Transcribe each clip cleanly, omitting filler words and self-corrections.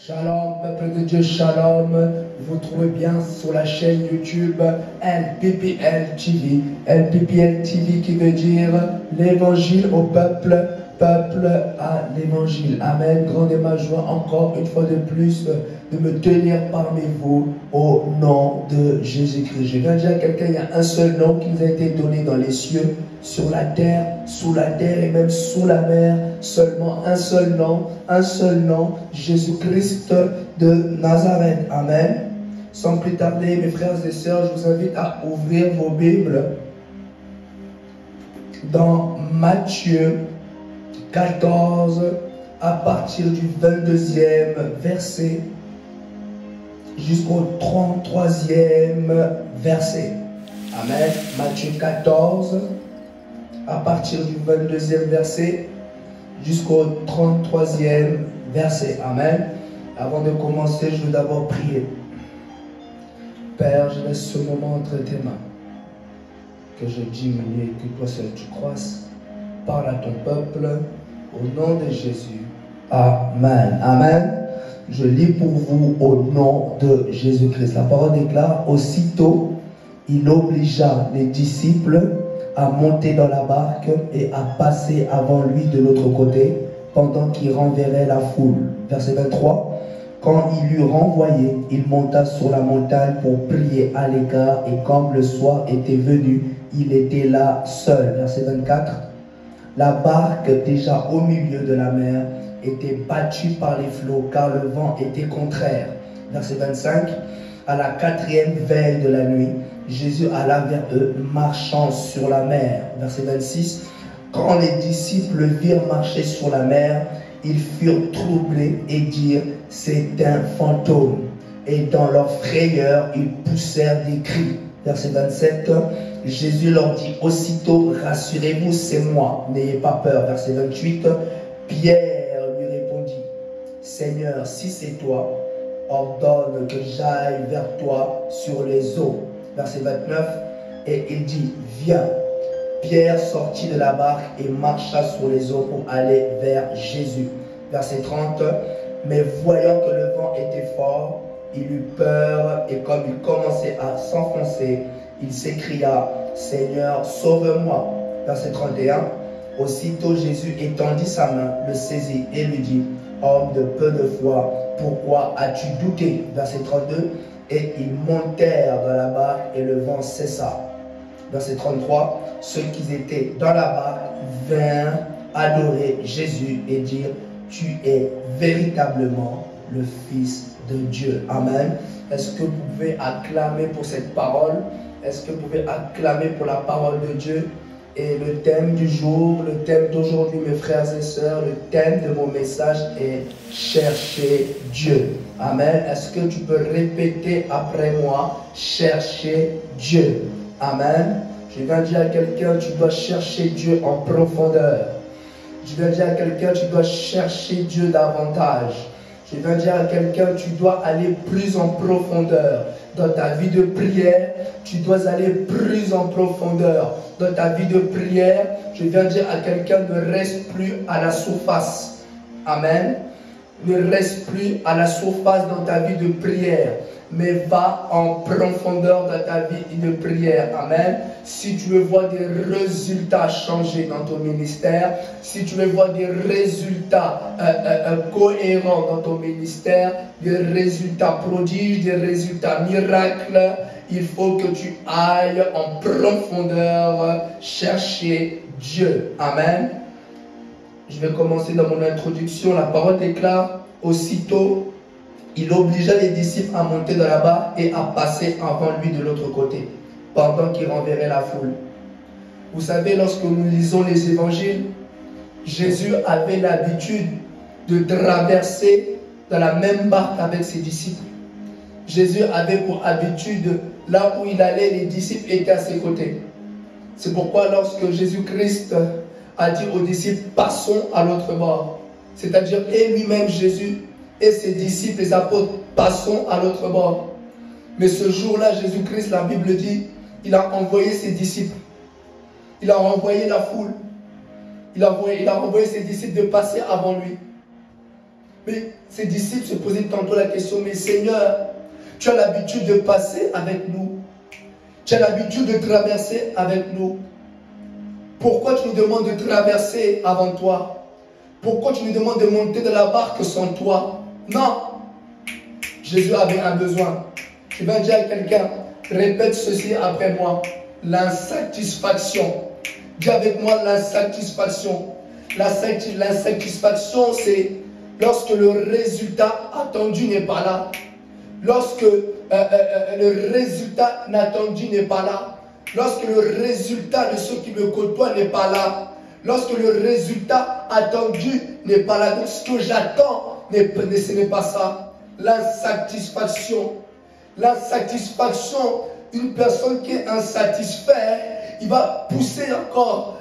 Shalom, peuple de Dieu, shalom. Vous trouvez bien sur la chaîne YouTube LPPL TV. LPPL TV qui veut dire l'évangile au peuple, peuple à l'évangile. Amen. Grande est ma joie encore une fois de plus de me tenir parmi vous au nom de Jésus-Christ. Je viens dire à quelqu'un, il y a un seul nom qui nous a été donné dans les cieux, sur la terre, sous la terre et même sous la mer. Seulement un seul nom, Jésus-Christ de Nazareth. Amen. Sans plus tarder, mes frères et sœurs, je vous invite à ouvrir vos Bibles dans Matthieu 14, à partir du 22e verset jusqu'au 33e verset. Amen. Matthieu 14, à partir du 22e verset jusqu'au 33e verset. Amen. Avant de commencer, je veux d'abord prier. Père, je laisse ce moment entre tes mains. Que je diminue et que toi seul tu croisses. Parle à ton peuple. Au nom de Jésus. Amen. Amen. Je lis pour vous au nom de Jésus-Christ. La parole déclare, aussitôt, il obligea les disciples à monter dans la barque et à passer avant lui de l'autre côté, pendant qu'il renverrait la foule. Verset 23. Quand il eut renvoyé, il monta sur la montagne pour prier à l'écart, et comme le soir était venu, il était là seul. Verset 24. La barque, déjà au milieu de la mer, était battue par les flots, car le vent était contraire. Verset 25. À la 4e veille de la nuit, Jésus alla vers eux, marchant sur la mer. Verset 26. Quand les disciples virent marcher sur la mer, ils furent troublés et dirent, c'est un fantôme. Et dans leur frayeur, ils poussèrent des cris. Verset 27. Jésus leur dit aussitôt, rassurez-vous, c'est moi, n'ayez pas peur. Verset 28. Pierre lui répondit, Seigneur, si c'est toi, ordonne que j'aille vers toi sur les eaux. Verset 29. Et il dit, viens. Pierre sortit de la barque et marcha sur les eaux pour aller vers Jésus. Verset 30. Mais voyant que le vent était fort, il eut peur et comme il commençait à s'enfoncer, il s'écria, Seigneur, sauve-moi. Verset 31. Aussitôt Jésus étendit sa main, le saisit et lui dit, homme de peu de foi, pourquoi as-tu douté? Verset 32. Et ils montèrent dans la barque et le vent cessa. Verset 33. Ceux qui étaient dans la barque vinrent adorer Jésus et dire, tu es véritablement le Fils de Dieu. Amen. Est-ce que vous pouvez acclamer pour cette parole? Est-ce que vous pouvez acclamer pour la parole de Dieu? Et le thème du jour, le thème d'aujourd'hui, mes frères et sœurs, le thème de mon message est « Chercher Dieu ». Amen. Est-ce que tu peux répéter après moi « Chercher Dieu ». Amen. Je viens dire à quelqu'un, tu dois chercher Dieu en profondeur. Je viens dire à quelqu'un, tu dois chercher Dieu davantage. Je viens dire à quelqu'un, tu dois aller plus en profondeur. Dans ta vie de prière, tu dois aller plus en profondeur. Dans ta vie de prière, je viens dire à quelqu'un, ne reste plus à la surface. Amen. Ne reste plus à la surface dans ta vie de prière, mais va en profondeur dans ta vie de prière. Amen. Si tu veux voir des résultats changer dans ton ministère, si tu veux voir des résultats cohérents dans ton ministère, des résultats prodiges, des résultats miracles, il faut que tu ailles en profondeur chercher Dieu. Amen. Je vais commencer dans mon introduction. La parole déclare, aussitôt, il obligea les disciples à monter dans la barque et à passer avant lui de l'autre côté, pendant qu'il renverrait la foule. Vous savez, lorsque nous lisons les évangiles, Jésus avait l'habitude de traverser dans la même barque avec ses disciples. Jésus avait pour habitude, là où il allait, les disciples étaient à ses côtés. C'est pourquoi lorsque Jésus-Christ a dit aux disciples, passons à l'autre bord. C'est-à-dire, et lui-même, Jésus, et ses disciples, les apôtres, passons à l'autre bord. Mais ce jour-là, Jésus-Christ, la Bible dit, il a envoyé ses disciples. Il a envoyé la foule. Il a envoyé ses disciples de passer avant lui. Mais ses disciples se posaient tantôt la question, mais Seigneur, tu as l'habitude de passer avec nous. Tu as l'habitude de traverser avec nous. Pourquoi tu nous demandes de traverser avant toi? Pourquoi tu nous demandes de monter de la barque sans toi? Non. Jésus avait un besoin. Je vais dire à quelqu'un, répète ceci après moi. L'insatisfaction. Dis avec moi l'insatisfaction. L'insatisfaction, c'est lorsque le résultat attendu n'est pas là. Lorsque le résultat attendu n'est pas là. Lorsque le résultat de ceux qui me côtoient n'est pas là. Lorsque le résultat attendu n'est pas là. Donc ce que j'attends, ce n'est pas ça. L'insatisfaction. L'insatisfaction, une personne qui est insatisfaite, il va pousser encore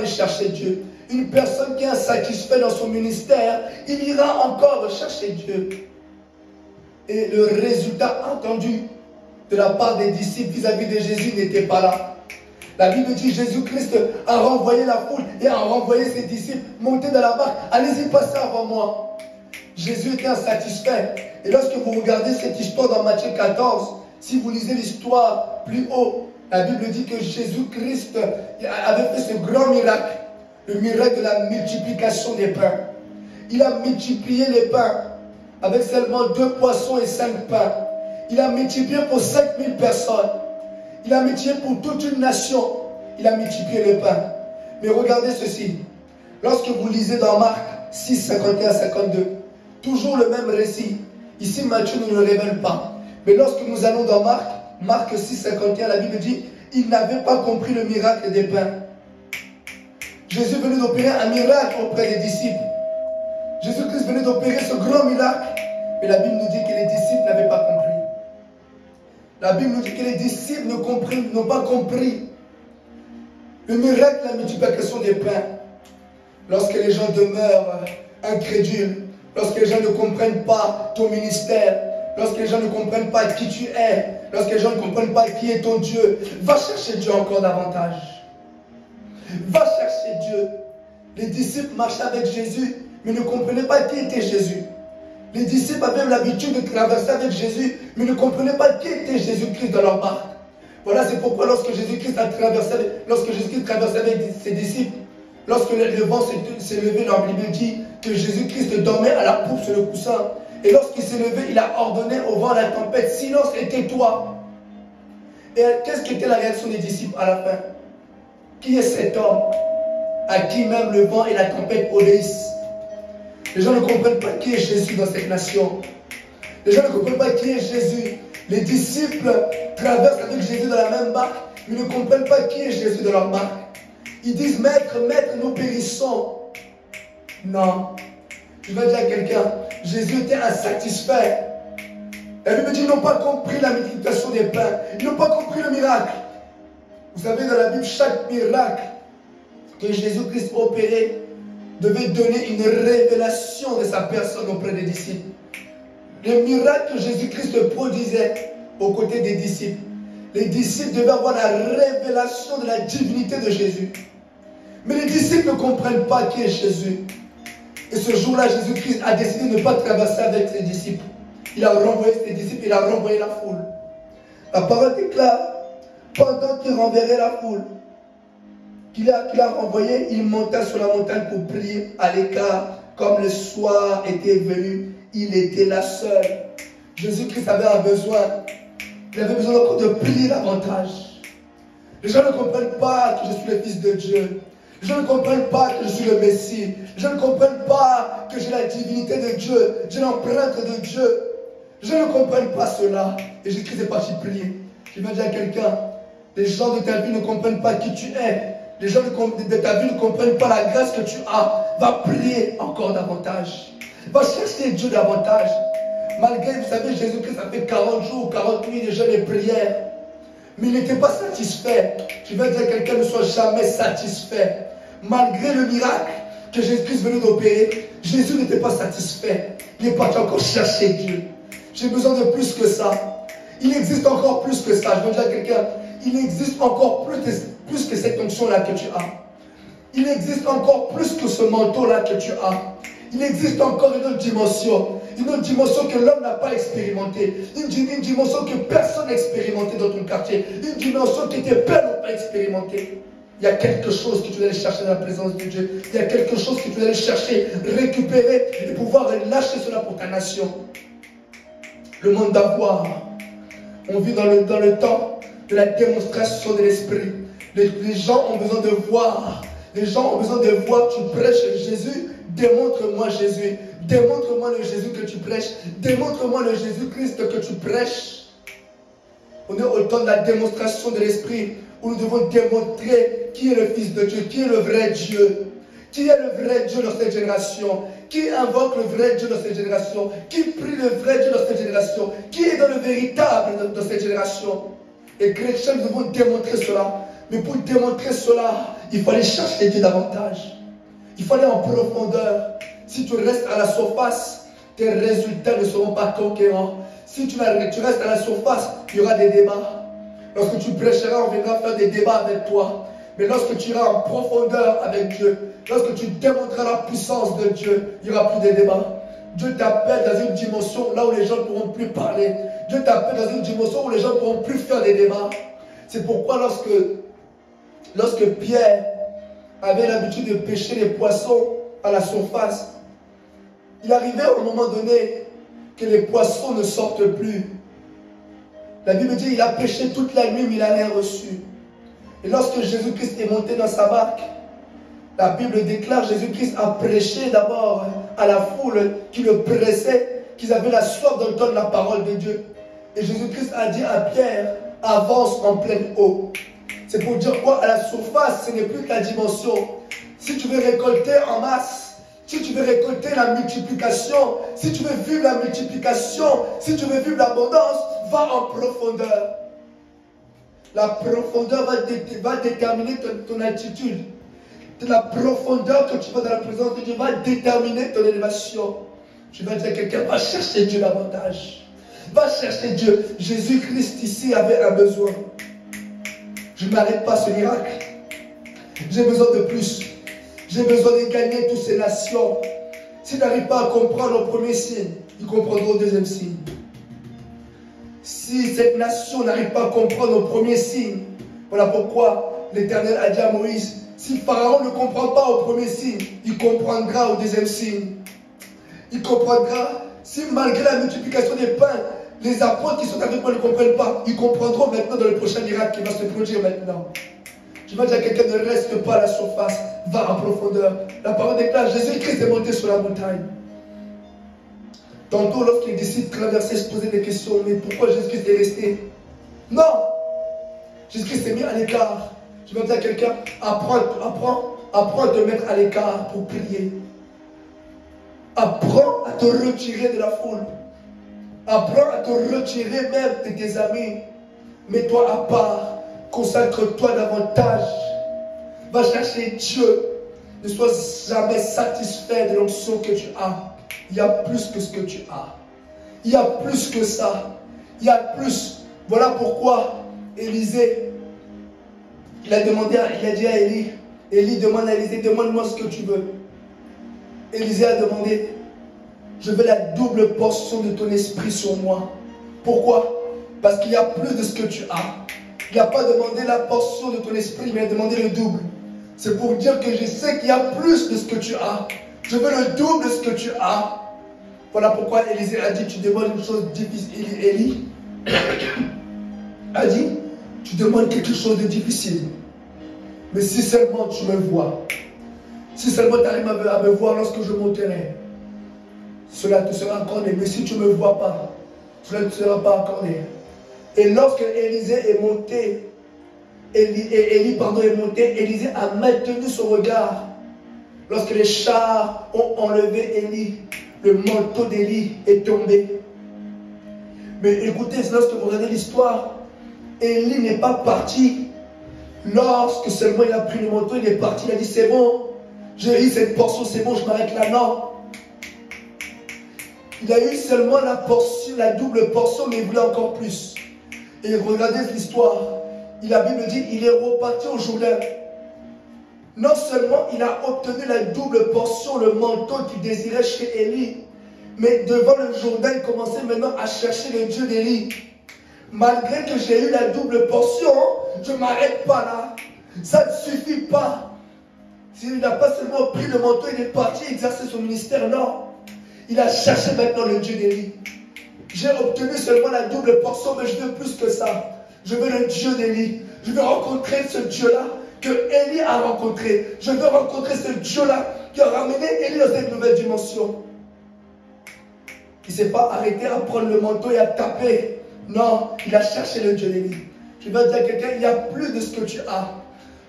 de chercher Dieu. Une personne qui est insatisfaite dans son ministère, il ira encore chercher Dieu. Et le résultat attendu de la part des disciples vis-à-vis de Jésus n'était pas là. La Bible dit Jésus-Christ a renvoyé la foule et a renvoyé ses disciples. Montez dans la barque, allez-y, passez avant moi. Jésus était insatisfait. Et lorsque vous regardez cette histoire dans Matthieu 14, si vous lisez l'histoire plus haut, la Bible dit que Jésus-Christ avait fait ce grand miracle, le miracle de la multiplication des pains. Il a multiplié les pains avec seulement 2 poissons et 5 pains. Il a multiplié pour 5000 personnes. Il a multiplié pour toute une nation. Il a multiplié le pain. Mais regardez ceci. Lorsque vous lisez dans Marc 6, 51 à 52, toujours le même récit. Ici, Matthieu ne le révèle pas. Mais lorsque nous allons dans Marc 6, 51, la Bible dit, il n'avait pas compris le miracle des pains. Jésus venait d'opérer un miracle auprès des disciples. Jésus-Christ venait d'opérer ce grand miracle. Mais la Bible nous dit que les disciples n'avaient pas compris. La Bible nous dit que les disciples n'ont pas compris le miracle de la multiplication des pains. Lorsque les gens demeurent incrédules, lorsque les gens ne comprennent pas ton ministère, lorsque les gens ne comprennent pas qui tu es, lorsque les gens ne comprennent pas qui est ton Dieu, va chercher Dieu encore davantage. Va chercher Dieu. Les disciples marchaient avec Jésus, mais ne comprenaient pas qui était Jésus. Les disciples avaient l'habitude de traverser avec Jésus, mais ne comprenaient pas qui était Jésus-Christ dans leur barque. Voilà, c'est pourquoi lorsque Jésus-Christ traversait avec ses disciples, lorsque le vent s'est levé, leur Bible dit que Jésus-Christ dormait à la poupe sur le coussin. Et lorsqu'il s'est levé, il a ordonné au vent, à la tempête, silence et tais-toi. Et qu'est-ce qu'était la réaction des disciples à la fin? Qui est cet homme à qui même le vent et la tempête obéissent? Les gens ne comprennent pas qui est Jésus dans cette nation. Les gens ne comprennent pas qui est Jésus. Les disciples traversent avec Jésus dans la même barque, mais ne comprennent pas qui est Jésus dans leur barque. Ils disent, Maître, Maître, nous périssons. Non. Je vais dire à quelqu'un, Jésus était insatisfait. La Bible dit, ils n'ont pas compris la multiplication des pains. Ils n'ont pas compris le miracle. Vous savez, dans la Bible, chaque miracle que Jésus-Christ opérait devait donner une révélation de sa personne auprès des disciples. Le miracle que Jésus-Christ produisait aux côtés des disciples, les disciples devaient avoir la révélation de la divinité de Jésus. Mais les disciples ne comprennent pas qui est Jésus. Et ce jour-là, Jésus-Christ a décidé de ne pas traverser avec ses disciples. Il a renvoyé ses disciples, il a renvoyé la foule. La parole déclare, pendant qu'il renverrait la foule, qu'il a renvoyé, il monta sur la montagne pour prier à l'écart. Comme le soir était venu, il était là seul. Jésus-Christ avait un besoin. Il avait besoin encore de prier davantage. Les gens ne comprennent pas que je suis le Fils de Dieu. Les gens ne comprennent pas que je suis le Messie. Les gens ne comprennent pas que j'ai la divinité de Dieu. J'ai l'empreinte de Dieu. Les gens ne comprennent pas cela. Et Jésus-Christ est parti prier. Je vais dire à quelqu'un, les gens de ta vie ne comprennent pas qui tu es. Les gens de ta vie ne comprennent pas la grâce que tu as. Va prier encore davantage. Va chercher Dieu davantage. Malgré, vous savez, Jésus-Christ a fait 40 jours, 40 nuits de jeûne et prière. Mais il n'était pas satisfait. Je vais dire à quelqu'un, ne soit jamais satisfait. Malgré le miracle que Jésus-Christ venait d'opérer, Jésus n'était pas satisfait. Il est parti encore chercher Dieu. J'ai besoin de plus que ça. Il existe encore plus que ça. Je veux dire à quelqu'un, il existe encore plus que cette onction-là que tu as. Il existe encore plus que ce manteau-là que tu as. il existe encore une autre dimension que l'homme n'a pas expérimentée, une dimension que personne n'a expérimentée dans ton quartier, une dimension que tes pères n'ont pas expérimentée. Il y a quelque chose que tu dois aller chercher dans la présence de Dieu. Il y a quelque chose que tu dois aller chercher, récupérer et pouvoir lâcher cela pour ta nation. Le monde d'avoir. On vit dans le temps de la démonstration de l'esprit. Les gens ont besoin de voir. Les gens ont besoin de voir. Tu prêches Jésus. Démontre-moi Jésus. Démontre-moi le Jésus que tu prêches. Démontre-moi le Jésus-Christ que tu prêches. On est au temps de la démonstration de l'esprit, où nous devons démontrer qui est le Fils de Dieu, qui est le vrai Dieu. Qui est le vrai Dieu dans cette génération? Qui invoque le vrai Dieu dans cette génération? Qui prie le vrai Dieu dans cette génération? Qui est dans le véritable dans cette génération? Et chrétiens, nous devons démontrer cela. Mais pour démontrer cela, il fallait chercher Dieu davantage. Il fallait en profondeur. Si tu restes à la surface, tes résultats ne seront pas conquérants. Si tu restes à la surface, il y aura des débats. Lorsque tu prêcheras, on viendra faire des débats avec toi. Mais lorsque tu iras en profondeur avec Dieu, lorsque tu démontreras la puissance de Dieu, il n'y aura plus de débats. Dieu t'appelle dans une dimension là où les gens ne pourront plus parler. Dieu t'appelle dans une dimension où les gens ne pourront plus faire des débats. C'est pourquoi lorsque Pierre avait l'habitude de pêcher les poissons à la surface, il arrivait à un moment donné que les poissons ne sortent plus. La Bible dit qu'il a pêché toute la nuit, mais il n'a rien reçu. Et lorsque Jésus-Christ est monté dans sa barque, la Bible déclare Jésus-Christ a prêché d'abord à la foule qui le pressait, qu'ils avaient la soif d'entendre la parole de Dieu. Et Jésus-Christ a dit à Pierre, avance en pleine eau. C'est pour dire quoi? À la surface, ce n'est plus ta dimension. Si tu veux récolter en masse, si tu veux récolter la multiplication, si tu veux vivre la multiplication, si tu veux vivre l'abondance, va en profondeur. La profondeur va déterminer ton attitude. La profondeur que tu vas dans la présence de Dieu va déterminer ton élévation. Tu vas dire à quelqu'un, va chercher Dieu davantage. Va chercher Dieu. Jésus-Christ ici avait un besoin. Je ne m'arrête pas à ce miracle. J'ai besoin de plus. J'ai besoin de gagner toutes ces nations. S'ils n'arrivent pas à comprendre le premier signe, ils comprendront le deuxième signe. Si cette nation n'arrive pas à comprendre le premier signe, voilà pourquoi l'Éternel a dit à Moïse, si Pharaon ne comprend pas au premier signe, il comprendra au deuxième signe. Il comprendra, si malgré la multiplication des pains, les apôtres qui sont avec moi ne comprennent pas, ils comprendront maintenant dans le prochain miracle qui va se produire maintenant. Je vais dire à quelqu'un, ne reste pas à la surface, va en profondeur. La parole déclare, Jésus-Christ est monté sur la montagne. Tantôt, lorsque les disciples traversaient, se posaient des questions, mais pourquoi Jésus-Christ est resté? Non! Jésus-Christ s'est mis à l'écart. Je vais dire à quelqu'un, apprends à te mettre à l'écart pour prier. Apprends à te retirer de la foule. Apprends à te retirer même de tes amis. Mets-toi à part. Consacre-toi davantage. Va chercher Dieu. Ne sois jamais satisfait de l'onction que tu as. Il y a plus que ce que tu as. Il y a plus que ça. Il y a plus. Voilà pourquoi Élisée, il a dit à Élie, Élie demande à Élisée, demande-moi ce que tu veux. Élisée a demandé, je veux la double portion de ton esprit sur moi. Pourquoi? Parce qu'il y a plus de ce que tu as. Il n'a pas demandé la portion de ton esprit, mais il a demandé le double. C'est pour dire que je sais qu'il y a plus de ce que tu as. Je veux le double de ce que tu as. Voilà pourquoi Élisée a dit, tu demandes une chose difficile. Élie a dit, tu demandes quelque chose de difficile. Mais si seulement tu me vois, si seulement tu arrives à me voir lorsque je monterai, cela te sera accordé. Mais si tu ne me vois pas, cela ne te sera pas accordé. Et lorsque Élisée est monté, Élie est monté, Élisée a maintenu son regard. Lorsque les chars ont enlevé Élie, le manteau d'Élie est tombé. Mais écoutez, lorsque vous regardez l'histoire, Élie n'est pas parti. Lorsque seulement il a pris le manteau, il est parti, il a dit c'est bon, j'ai eu cette portion, c'est bon, je m'arrête là. Non. Il a eu seulement la portion, la double portion, mais il voulait encore plus. Et regardez l'histoire. La Bible dit, il est reparti au Jourdain. Non seulement il a obtenu la double portion, le manteau qu'il désirait chez Élie, mais devant le Jourdain, il commençait maintenant à chercher le Dieu d'Élie. Malgré que j'ai eu la double portion, je ne m'arrête pas là. Ça ne suffit pas. Il n'a pas seulement pris le manteau, il est parti exercer son ministère, non. Il a cherché maintenant le Dieu d'Élie. J'ai obtenu seulement la double portion, mais je veux plus que ça. Je veux le Dieu d'Élie. Je veux rencontrer ce Dieu-là que Élie a rencontré. Je veux rencontrer ce Dieu-là qui a ramené Élie dans cette nouvelle dimension. Il ne s'est pas arrêté à prendre le manteau et à taper. Non, il a cherché le Dieu d'Élie. Je vais dire à quelqu'un, il y a plus de ce que tu as.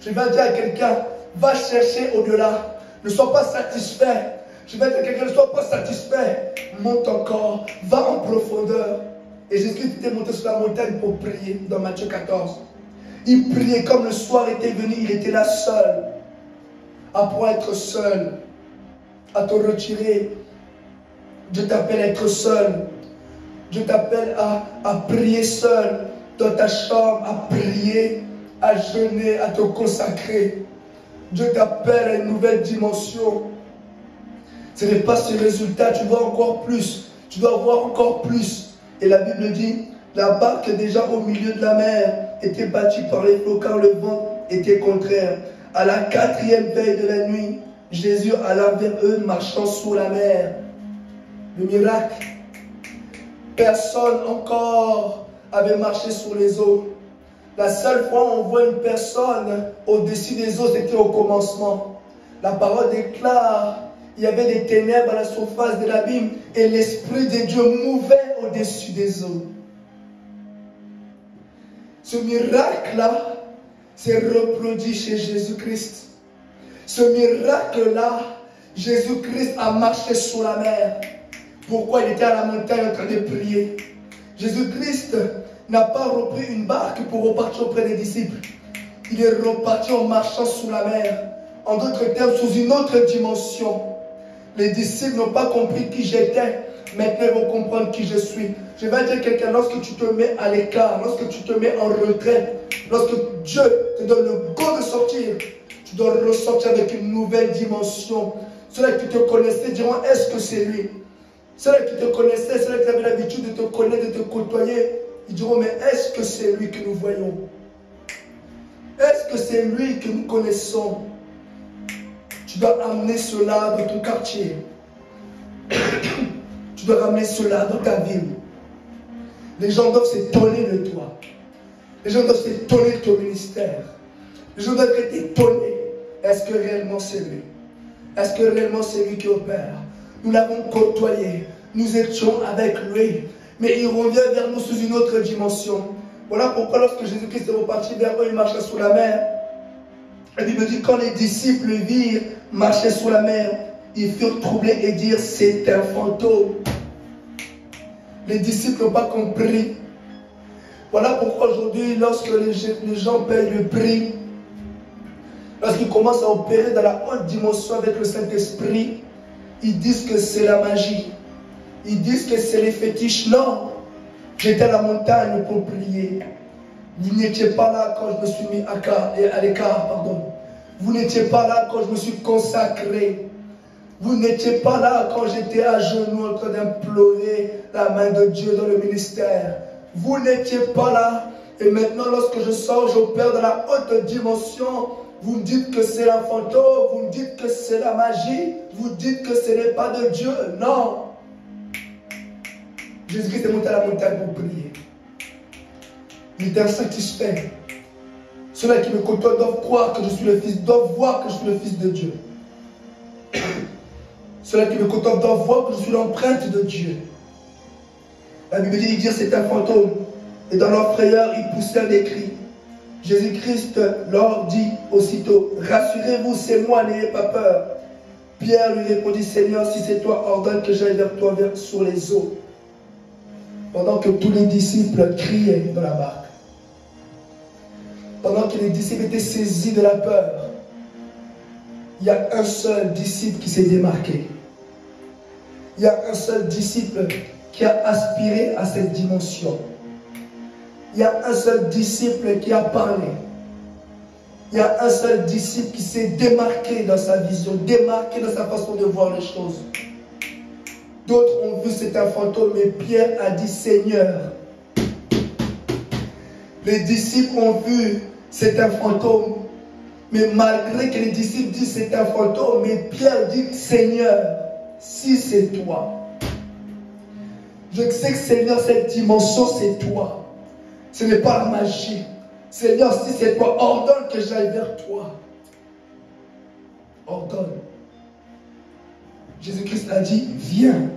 Je vais dire à quelqu'un, va chercher au-delà. Ne sois pas satisfait. Je vais dire à quelqu'un, ne sois pas satisfait. Monte encore, va en profondeur. Et Jésus était monté sur la montagne pour prier dans Matthieu 14. Il priait comme le soir était venu, il était là seul. À pouvoir être seul, à te retirer. Dieu t'appelle à être seul. Dieu t'appelle à prier seul dans ta chambre, à prier, à jeûner, à te consacrer. Dieu t'appelle à une nouvelle dimension. Ce n'est pas ce résultat, tu veux encore plus. Tu dois voir encore plus. Et la Bible dit, la barque déjà au milieu de la mer était battue par les flots car le vent était contraire. À la 4e veille de la nuit, Jésus alla vers eux marchant sur la mer. Le miracle. Personne encore avait marché sur les eaux. La seule fois où on voit une personne au-dessus des eaux, c'était au commencement. La parole déclare, il y avait des ténèbres à la surface de l'abîme et l'Esprit de Dieu mouvait au-dessus des eaux. Ce miracle-là s'est reproduit chez Jésus-Christ. Ce miracle-là, Jésus-Christ a marché sur la mer. Pourquoi il était à la montagne en train de prier? Jésus-Christ n'a pas repris une barque pour repartir auprès des disciples. Il est reparti en marchant sous la mer. En d'autres termes, sous une autre dimension. Les disciples n'ont pas compris qui j'étais. Maintenant, ils vont comprendre qui je suis. Je vais dire à quelqu'un, lorsque tu te mets à l'écart, lorsque tu te mets en retrait, lorsque Dieu te donne le go de sortir, tu dois ressortir avec une nouvelle dimension. Ceux-là qui te connaissaient diront, est-ce que c'est lui? Ceux-là qui te connaissaient, ceux-là qui avaient l'habitude de te connaître, de te côtoyer, ils diront, mais est-ce que c'est lui que nous voyons? Est-ce que c'est lui que nous connaissons? Tu dois amener cela dans ton quartier. Tu dois ramener cela dans ta ville. Les gens doivent s'étonner de toi. Les gens doivent s'étonner de ton ministère. Les gens doivent être étonnés. Est-ce que réellement c'est lui? Est-ce que réellement c'est lui qui opère? Nous l'avons côtoyé. Nous étions avec lui. Mais il revient vers nous sous une autre dimension. Voilà pourquoi lorsque Jésus-Christ est reparti vers eux, il marchait sous la mer. La Bible dit, quand les disciples virent marcher sous la mer, ils furent troublés et dirent, c'est un fantôme. Les disciples n'ont pas compris. Voilà pourquoi aujourd'hui, lorsque les gens payent le prix, lorsqu'ils commencent à opérer dans la haute dimension avec le Saint-Esprit, ils disent que c'est la magie. Ils disent que c'est les fétiches. Non, j'étais à la montagne pour prier. Vous n'étiez pas là quand je me suis mis à l'écart, pardon. Vous n'étiez pas là quand je me suis consacré. Vous n'étiez pas là quand j'étais à genoux en train d'implorer la main de Dieu dans le ministère. Vous n'étiez pas là. Et maintenant, lorsque je sors, j'opère dans la haute dimension. Vous me dites que c'est un fantôme. Vous me dites que c'est la magie. Vous dites que ce n'est pas de Dieu. Non. Jésus-Christ est monté à la montagne pour prier. Il était insatisfait. Ceux-là qui me côtoient doivent croire que je suis le Fils, doivent voir que je suis le Fils de Dieu. Ceux-là qui me côtoient doivent voir que je suis l'empreinte de Dieu. La Bible dit, c'est un fantôme. Et dans leur frayeur, ils poussèrent des cris. Jésus-Christ leur dit aussitôt, rassurez-vous, c'est moi, n'ayez pas peur. Pierre lui répondit, Seigneur, si c'est toi, ordonne que j'aille vers toi sur les eaux. Pendant que tous les disciples criaient dans la barque. Pendant que les disciples étaient saisis de la peur, il y a un seul disciple qui s'est démarqué. Il y a un seul disciple qui a aspiré à cette dimension. Il y a un seul disciple qui a parlé. Il y a un seul disciple qui s'est démarqué dans sa vision, démarqué dans sa façon de voir les choses. D'autres ont vu c'est un fantôme, mais Pierre a dit Seigneur. Les disciples ont vu c'est un fantôme, mais malgré que les disciples disent c'est un fantôme, mais Pierre dit Seigneur, si c'est toi. Je sais que Seigneur, cette dimension c'est toi. Ce n'est pas la magie. Seigneur, si c'est toi, ordonne que j'aille vers toi. Ordonne. Jésus-Christ a dit, viens.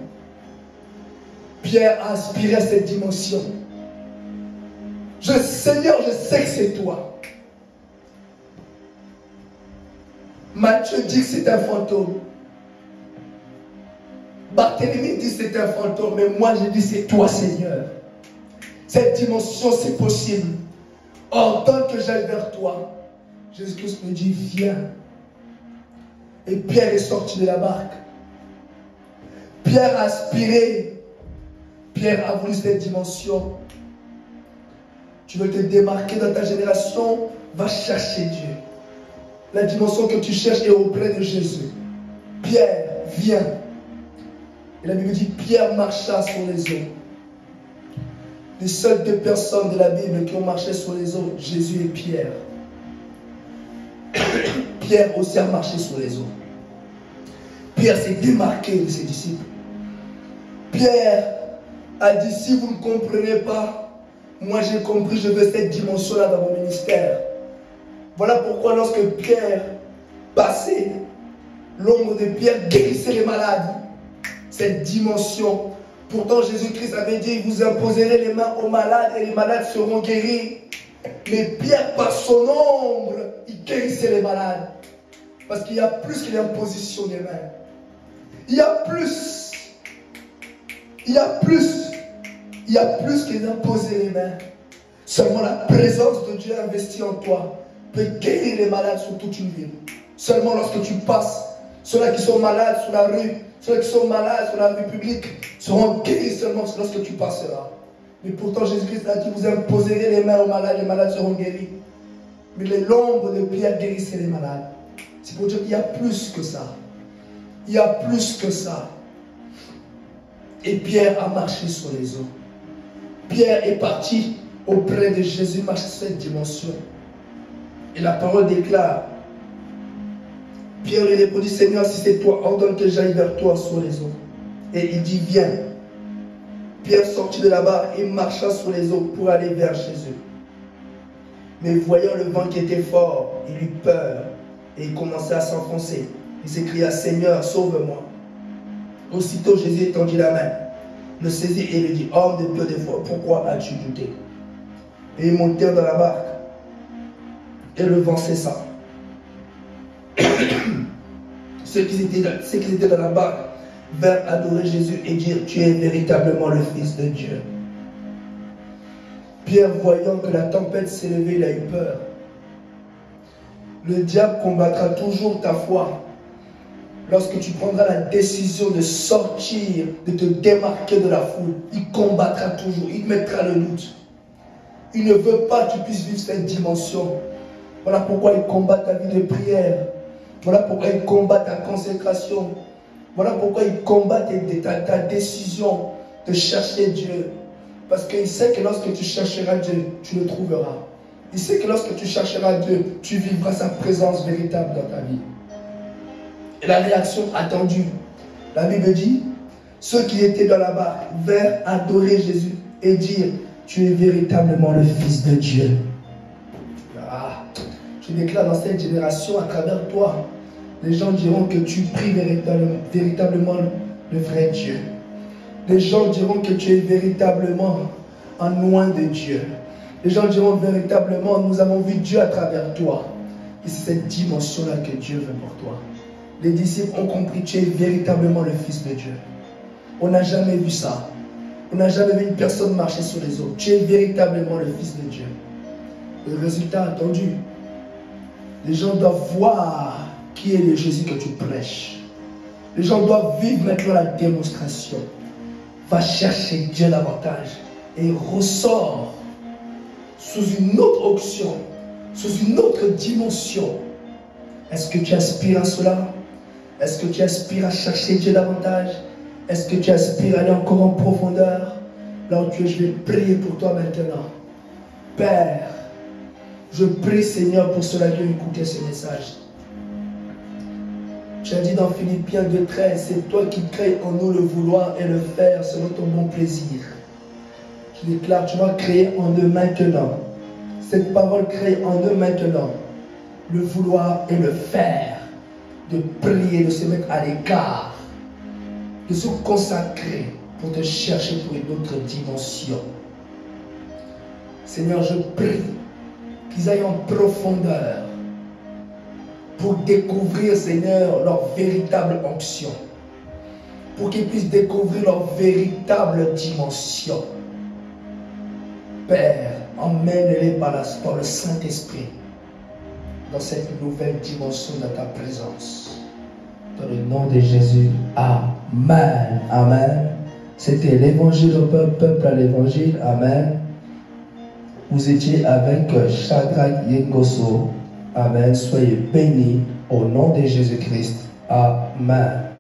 Pierre a aspiré à cette dimension. Seigneur, je sais que c'est toi. Matthieu dit que c'est un fantôme. Barthélemy dit que c'est un fantôme. Mais moi, je dis c'est toi, Seigneur. Cette dimension, c'est possible. Ordonne que j'aille vers toi. Jésus-Christ me dit, viens. Et Pierre est sorti de la barque. Pierre a aspiré. Pierre a voulu cette dimension. Tu veux te démarquer dans ta génération, va chercher Dieu. La dimension que tu cherches est auprès de Jésus. Pierre, viens. Et la Bible dit, Pierre marcha sur les eaux. Les seules deux personnes de la Bible qui ont marché sur les eaux, Jésus et Pierre. Pierre aussi a marché sur les eaux. Pierre s'est démarqué de ses disciples. Pierre a dit, si vous ne comprenez pas, moi j'ai compris, je veux cette dimension-là dans mon ministère. Voilà pourquoi lorsque Pierre passait, l'ombre de Pierre guérissait les malades. Cette dimension. Pourtant Jésus-Christ avait dit, vous imposerez les mains aux malades et les malades seront guéris. Mais Pierre, par son ombre, il guérissait les malades. Parce qu'il y a plus que l'imposition des mains. Il y a plus. Il y a plus. Il y a plus que d'imposer les mains. Seulement la présence de Dieu investie en toi peut guérir les malades sur toute une ville. Seulement lorsque tu passes, ceux-là qui sont malades sur la rue, ceux qui sont malades sur la rue publique seront guéris seulement lorsque tu passeras. Mais pourtant Jésus-Christ a dit, vous imposerez les mains aux malades, les malades seront guéris. Mais l'ombre de Pierre guérissait les malades. C'est pour dire qu'il y a plus que ça. Il y a plus que ça. Et Pierre a marché sur les eaux. Pierre est parti auprès de Jésus, marcher sur cette dimension. Et la parole déclare, Pierre lui répondit, Seigneur, si c'est toi, ordonne que j'aille vers toi sur les eaux. Et il dit, viens. Pierre sortit de la barque et marcha sur les eaux pour aller vers Jésus. Mais voyant le vent qui était fort, il eut peur et il commença à s'enfoncer. Il s'écria, Seigneur, sauve-moi. Aussitôt Jésus étendit la main, le saisit et lui dit, homme de peu de foi, pourquoi as-tu douté? Et ils montèrent dans la barque et le vent cessa. Ceux qui étaient dans la barque vinrent adorer Jésus et dire, tu es véritablement le Fils de Dieu. Pierre, voyant que la tempête s'élevait, il a eu peur. Le diable combattra toujours ta foi. Lorsque tu prendras la décision de sortir, de te démarquer de la foule, il combattra toujours, il mettra le doute. Il ne veut pas que tu puisses vivre cette dimension. Voilà pourquoi il combat ta vie de prière. Voilà pourquoi il combat ta consécration. Voilà pourquoi il combat ta décision de chercher Dieu. Parce qu'il sait que lorsque tu chercheras Dieu, tu le trouveras. Il sait que lorsque tu chercheras Dieu, tu vivras sa présence véritable dans ta vie. Et la réaction attendue, la Bible dit, ceux qui étaient dans la barque vinrent adorer Jésus et dire, tu es véritablement le Fils de Dieu. Ah, je déclare dans cette génération, à travers toi, les gens diront que tu pries véritablement le vrai Dieu. Les gens diront que tu es véritablement en loin de Dieu. Les gens diront véritablement, nous avons vu Dieu à travers toi. Et c'est cette dimension-là que Dieu veut pour toi. Les disciples ont compris, tu es véritablement le Fils de Dieu. On n'a jamais vu ça. On n'a jamais vu une personne marcher sur les eaux. Tu es véritablement le Fils de Dieu. Le résultat attendu. Les gens doivent voir qui est le Jésus que tu prêches. Les gens doivent vivre maintenant la démonstration. Va chercher Dieu davantage et ressort sous une autre option. sous une autre dimension. Est-ce que tu aspires à cela? Est-ce que tu aspires à chercher Dieu davantage? Est-ce que tu aspires à aller encore en profondeur? Là où tu es, je vais prier pour toi maintenant. Père, je prie Seigneur pour cela qui ont écouté ce message. Tu as dit dans Philippiens 2,13, c'est toi qui crées en nous le vouloir et le faire selon ton bon plaisir. Je déclare, tu vas créer en eux maintenant. Cette parole crée en eux maintenant le vouloir et le faire, de prier, de se mettre à l'écart, de se consacrer pour te chercher pour une autre dimension. Seigneur, je prie qu'ils aillent en profondeur pour découvrir, Seigneur, leur véritable onction, pour qu'ils puissent découvrir leur véritable dimension. Père, emmène-les par le Saint-Esprit dans cette nouvelle dimension de ta présence. Dans le nom de Jésus, Amen. Amen. C'était l'évangile au peuple à l'évangile. Amen. Vous étiez avec Shadrach Yengoso. Amen. Soyez bénis au nom de Jésus-Christ. Amen.